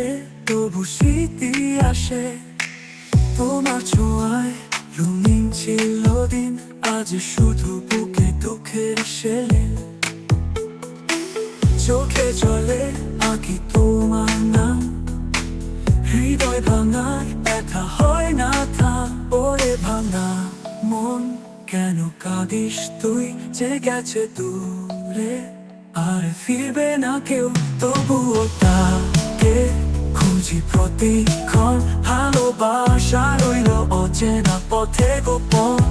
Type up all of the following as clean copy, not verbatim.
চলে তবু স্মৃতি আসে তোমার ছোঁয়ায় রঙিন ছিল দিন আজ শুধু বুকে দুঃখের শেলে চোখে জলে আঁকি তোমার নাম হৃদয় ভাঙার ব্যথা হয় না থাম ওরে ভাঙা মন কেন কাঁদিস তুই যে গেছে দূরে আর ফিরবে না কেউ তবুও তাকে খুঁজি প্রতিক্ষণ ভালোবাসা রইল অচেনা পথে গোপন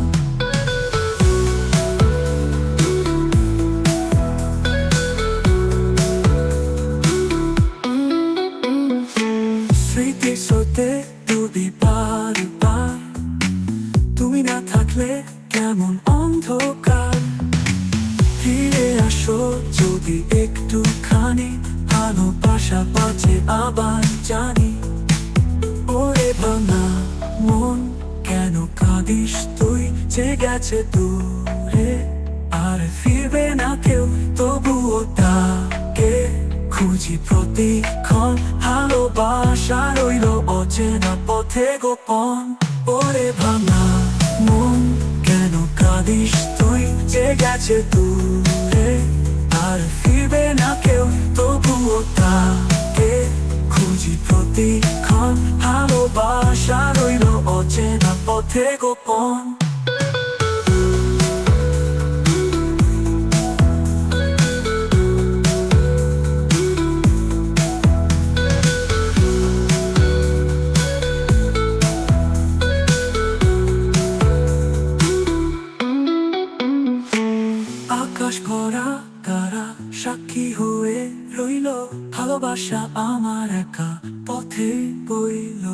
স্মৃতির স্রোতে ডুবি বারবার তুমি না থাকলে কেমন অন্ধকার ফিরে আসো যদি একটুখানি ভালোবাসা বাঁচে আবার জানি ওরে ভাঙা মন কেন কাঁদিস তুই যে গেছে দূরে আর ফিরবে না কেউ তবুও তাকে খুঁজি প্রতিক্ষণ ভালোবাসা রইল অচেনা পথে গোপন ওরে ভাঙা মন কেন কাঁদিস তুই যে গেছে দূরে আর ফিরবে না কেউ তবুও তাকে খুঁজি প্রতিক্ষণ ভালোবাসা রইল অচেনা পথে গোপন আকাশ ভরা তারা সাক্ষী হয়ে রইল ভালোবাসা আমার একা পথে বইল।